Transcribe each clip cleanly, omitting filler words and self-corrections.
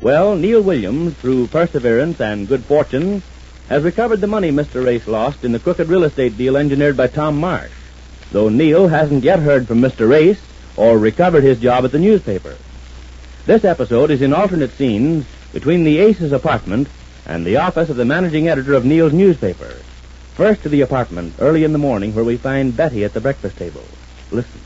Well, Neil Williams, through perseverance and good fortune, has recovered the money Mr. Ace lost in the crooked real estate deal engineered by Tom Marsh, though Neil hasn't yet heard from Mr. Ace or recovered his job at the newspaper. This episode is in alternate scenes between the Ace's apartment and the office of the managing editor of Neil's newspaper. First to the apartment, early in the morning, where we find Betty at the breakfast table. Listen.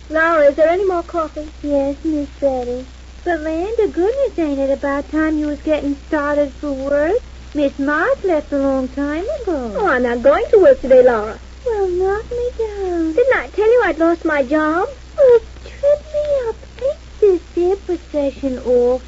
Laura, is there any more coffee? Yes, Miss Betty. But, land of goodness, ain't it about time you was getting started for work? Miss Marsh left a long time ago. Oh, I'm not going to work today, Laura. Well, knock me down. Didn't I tell you I'd lost my job? Oh, trip me up. Ain't this here procession awful?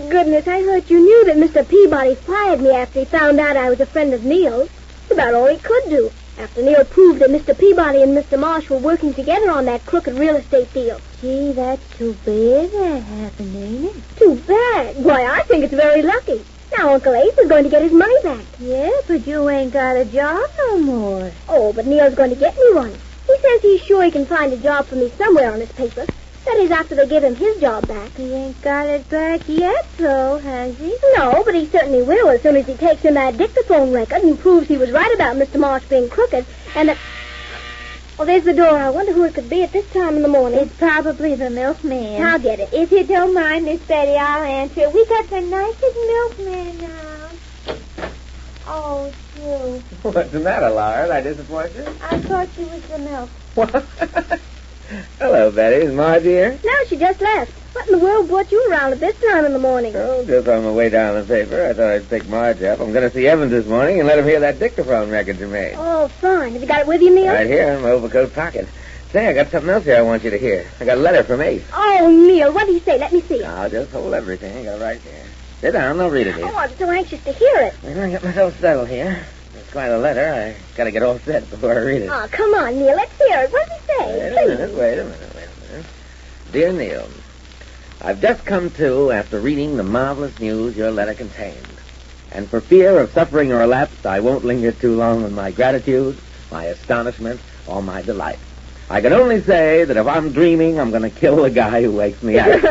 Goodness, I thought you knew that Mr. Peabody fired me after he found out I was a friend of Neil's. It's about all he could do, after Neil proved that Mr. Peabody and Mr. Marsh were working together on that crooked real estate deal. Gee, that's too bad that happened, ain't it? Too bad. Why, I think it's very lucky. Now Uncle Ace is going to get his money back. Yeah, but you ain't got a job no more. Oh, but Neil's going to get me one. He says he's sure he can find a job for me somewhere on his paper. That is, after they give him his job back. He ain't got it back yet, though, has he? No, but he certainly will as soon as he takes in that dictaphone record and proves he was right about Mr. Marsh being crooked and that... Oh, there's the door. I wonder who it could be at this time in the morning. It's probably the milkman. I'll get it. If you don't mind, Miss Betty, I'll answer. We got the nicest milkman now. Oh, Sue. What's the matter, Laura? Did I disappoint you? I thought you was the milk. What? Hello, Betty. Is Marge here? No, she just left. What in the world brought you around at this time in the morning? Oh, just on my way down the paper. I thought I'd pick Marge up. I'm going to see Evans this morning and let him hear that dictaphone record you made. Oh, fine. Have you got it with you, Neil? Right here in my overcoat pocket. Say, I got something else here I want you to hear. I got a letter from Ace. Oh, Neil, what did he say? Let me see it. I'll just hold everything. I got it right here. Sit down. I'll read it to you. Oh, I'm so anxious to hear it. I'll get myself settled here. It's quite a letter. I got to get all set before I read it. Oh, come on, Neil. Let's hear it. What does he say? Wait a minute. Dear Neil, I've just come to after reading the marvelous news your letter contained. And for fear of suffering a relapse, I won't linger too long on my gratitude, my astonishment, or my delight. I can only say that if I'm dreaming, I'm going to kill the guy who wakes me up.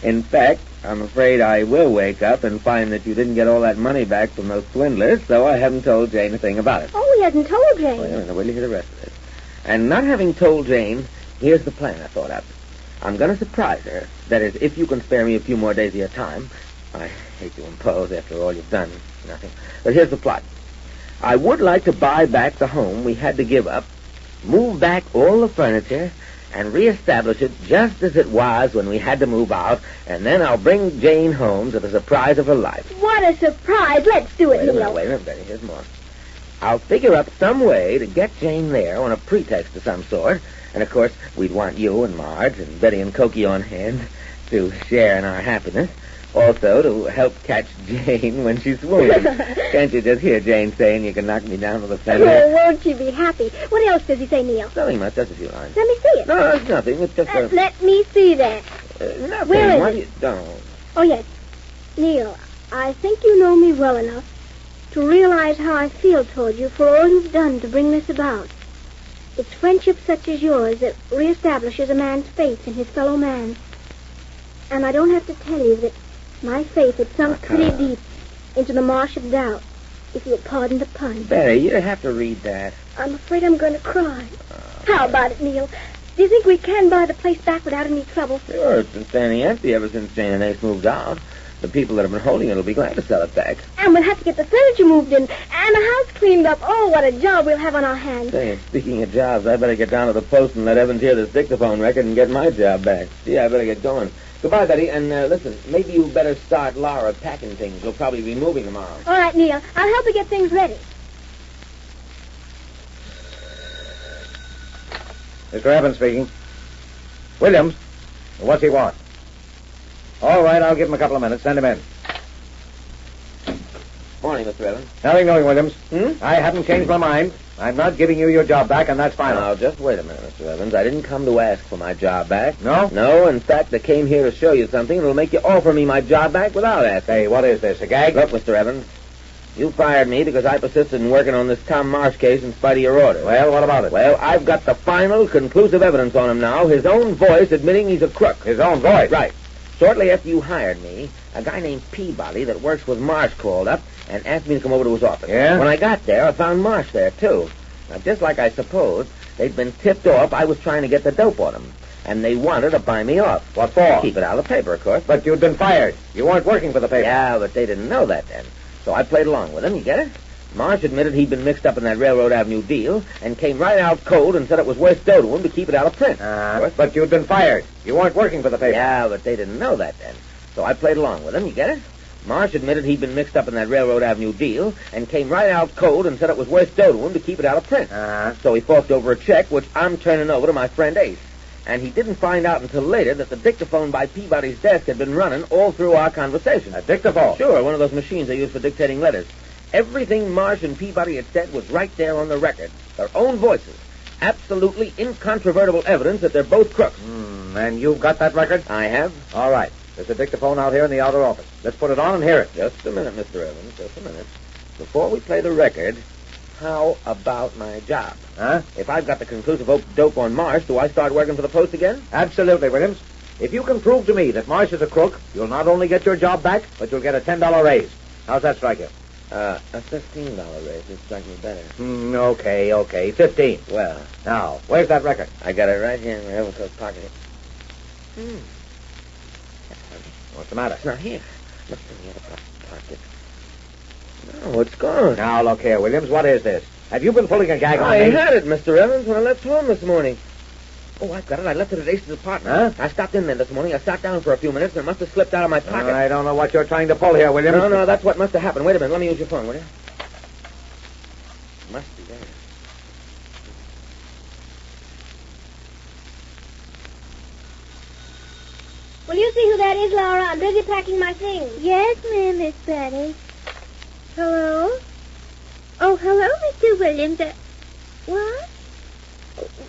In fact, I'm afraid I will wake up and find that you didn't get all that money back from those swindlers, so I haven't told Jane a thing about it. Oh, he hasn't told Jane. Wait a minute, wait till you hear the rest of it. And not having told Jane, here's the plan I thought up. I'm going to surprise her. That is, if you can spare me a few more days of your time. I hate to impose after all you've done. Nothing. But here's the plot. I would like to buy back the home we had to give up, move back all the furniture, and reestablish it just as it was when we had to move out, and then I'll bring Jane home to the surprise of her life. What a surprise. Let's do it, Neil. Wait a minute, Betty. Here's more. I'll figure up some way to get Jane there on a pretext of some sort. And, of course, we'd want you and Marge and Betty and Cokie on hand to share in our happiness. Also, to help catch Jane when she swoons. Can't you just hear Jane saying you can knock me down with a feather? Oh, won't she be happy? What else does he say, Neil? Nothing much, just a few lines. Let me see it. No, it's nothing. It's just a... Let me see that. Nothing. Where is Why it? do you... Don't. Oh, yes. Neil, I think you know me well enough to realize how I feel toward you for all you've done to bring this about. It's friendship such as yours that reestablishes a man's faith in his fellow man. And I don't have to tell you that my faith had sunk pretty deep into the marsh of doubt, if you'll pardon the pun. Betty, you have to read that. I'm afraid I'm going to cry. How about it, Neil? Do you think we can buy the place back without any trouble? Sure, it's been standing empty ever since Jane and Ace moved out. The people that have been holding it will be glad to sell it back. And we'll have to get the furniture moved in and the house cleaned up. Oh, what a job we'll have on our hands. Say, speaking of jobs, I better get down to the post and let Evans hear this dictaphone record and get my job back. Gee, I better get going. Goodbye, Betty, and listen, maybe you better start Laura packing things. You'll probably be moving tomorrow. All right, Neil. I'll help you get things ready. Mr. Evans speaking. Williams, what's he want? All right, I'll give him a couple of minutes. Send him in. Morning, Mr. Evans. Nothing doing, Williams. I haven't changed my mind. I'm not giving you your job back, and that's final. Now, just wait a minute, Mr. Evans. I didn't come to ask for my job back. No? No, in fact, I came here to show you something that'll make you offer me my job back without asking. Hey, what is this, a gag? Look, Mr. Evans, you fired me because I persisted in working on this Tom Marsh case in spite of your order. Well, what about it? Well, I've got the final, conclusive evidence on him now. His own voice admitting he's a crook. His own voice? Right. Shortly after you hired me, a guy named Peabody that works with Marsh called up and asked me to come over to his office. Yeah? When I got there, I found Marsh there, too. Now, just like I supposed, they'd been tipped off I was trying to get the dope on them. And they wanted to buy me off. What for? Keep it out of the paper, of course. But you'd been fired. You weren't working for the paper. Yeah, but they didn't know that then. So I played along with him, you get it? Marsh admitted he'd been mixed up in that Railroad Avenue deal and came right out cold and said it was worth dough to him to keep it out of print. But you'd been fired. You weren't working for the paper. Yeah, but they didn't know that then. So I played along with him, you get it? Marsh admitted he'd been mixed up in that Railroad Avenue deal and came right out cold and said it was worth dough to him to keep it out of print. So he forked over a check, which I'm turning over to my friend Ace. And he didn't find out until later that the dictaphone by Peabody's desk had been running all through our conversation. A dictaphone? Sure, one of those machines they use for dictating letters. Everything Marsh and Peabody had said was right there on the record. Their own voices. Absolutely incontrovertible evidence that they're both crooks. And you've got that record? I have. All right. There's a dictaphone out here in the outer office. Let's put it on and hear it. Just a minute, Mr. Evans. Just a minute. Before we play the record, how about my job? Huh? If I've got the conclusive dope on Marsh, do I start working for the Post again? Absolutely, Williams. If you can prove to me that Marsh is a crook, you'll not only get your job back, but you'll get a $10 raise. How's that strike you? A $15 raise would strike me better. Okay. 15. Well, Now, where's that record? I got it right here in my overcoat pocket. What's the matter? It's not here. Look in the other pocket. No, it's gone. Now, look here, Williams. What is this? Have you been pulling a gag on I me? had it, Mr. Evans, when I left home this morning. Oh, I've got it. I left it at Ace's apartment. Huh? I stopped in there this morning. I sat down for a few minutes, and it must have slipped out of my pocket. I don't know what you're trying to pull here, Williams. No, that's what must have happened. Wait a minute. Let me use your phone, will you? Must be there. Will you see who that is, Laura? I'm busy packing my things. Yes, ma'am, Miss Betty. Hello? Oh, hello, Mr. Williams. What?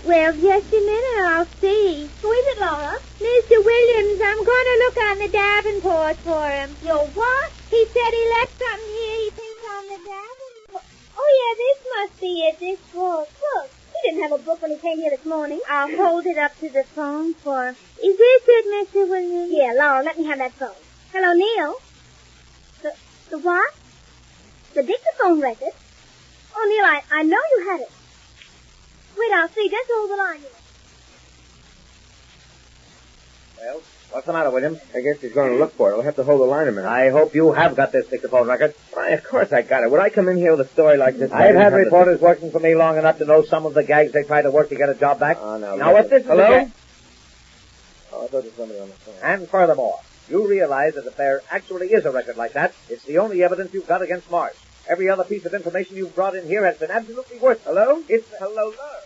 Well, just a minute, I'll see. Who is it, Laura? Mr. Williams, I'm going to look on the Davenport for him. Yo, what? He said he left something here he thinks on the Davenport. Oh, yeah, this must be it, this book. Look, he didn't have a book when he came here this morning. I'll hold it up to the phone for him. Is this it, Mr. Williams? Yeah, Laura, let me have that phone. Hello, Neil. The what? The dictaphone record? Oh, Neil, I know you had it. Wait, I'll see. Just hold the line here. Well, what's the matter, Williams? I guess he's going to look for it. I'll have to hold the line a minute. I hope you have got this dictaphone record. Why, of course I got it. Would I come in here with a story like this? I've had reporters working for me long enough to know some of the gags they try to work to get a job back. Oh, no. Now, if this is Hello? a gag... Oh, I thought there was somebody on the phone. And furthermore, you realize that if there actually is a record like that, it's the only evidence you've got against Marsh. Every other piece of information you've brought in here has been absolutely worthless. Hello? It's... Hello, Laura.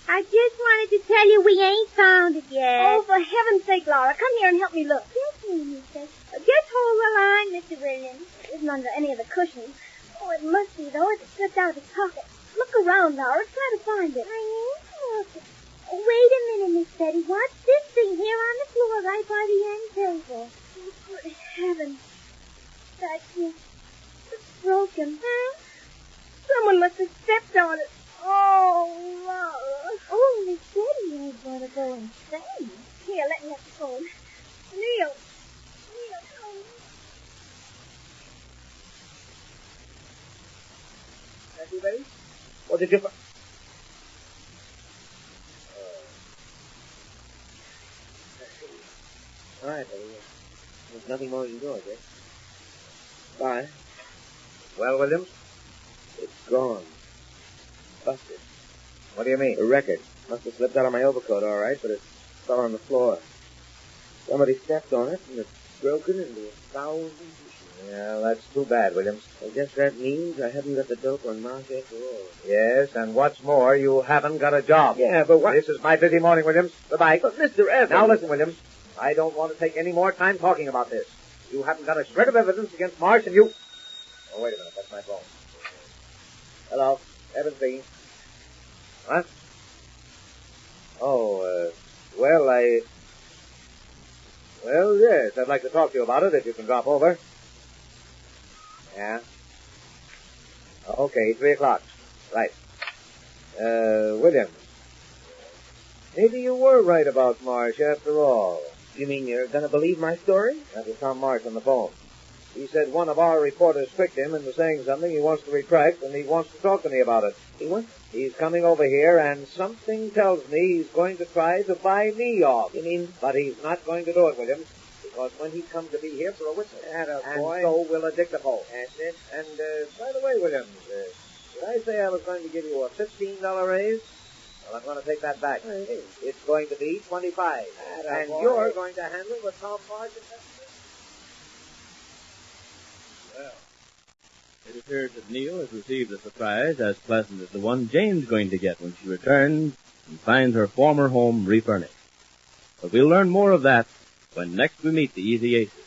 I just wanted to tell you we ain't found it yet. Oh, for heaven's sake, Laura, come here and help me look. Yes, mister. Just hold the line, Mr. Williams. It isn't under any of the cushions. Oh, it must be, though. It slipped out of his pocket. Look around, Laura. Try to find it. I am looking. Oh, wait a minute, Miss Betty. What's this thing here on the floor right by the end table? Oh, good heavens. That's it. It's broken. Huh? Someone must have stepped on it. Oh, Laura. Oh, Miss Betty, you're going to go insane. Here, let me have the phone. Neil, come. Thank you, Betty. What did you... All right, buddy. There's nothing more you can do, I guess. Bye. Well, Williams? It's gone. Busted. What do you mean? The record. Must have slipped out of my overcoat, all right, but it fell on the floor. Somebody stepped on it, and it's broken into 1,000 pieces. Yeah, that's too bad, Williams. I guess that means I haven't got the dope on Marsh after all. Yes, and what's more, you haven't got a job. Yeah, but what... This is my busy morning, Williams. Goodbye. But, Mr. Evans... Now, listen, Williams. I don't want to take any more time talking about this. You haven't got a shred of evidence against Marsh, and you... Oh, wait a minute. That's my phone. Hello. Evans speaking. What? Oh, well, Well, yes, I'd like to talk to you about it if you can drop over. Yeah? Okay, 3 o'clock. Right. Williams. Maybe you were right about Marsh after all. You mean you're going to believe my story? That was Tom Marsh on the phone. He said one of our reporters tricked him into saying something he wants to retract, and he wants to talk to me about it. He's coming over here, and something tells me he's going to try to buy me off. You mean? But he's not going to do it, Williams, because when he comes to be here for a witness, and so will a dictaphone. That's it. And, by the way, Williams, did I say I was going to give you a $15 raise? Well, I'm going to take that back. It's going to be $25. And you're going to handle the Tom Marsh investment? Well, it appears that Neil has received a surprise as pleasant as the one Jane's going to get when she returns and finds her former home refurnished. But we'll learn more of that when next we meet the Easy Aces.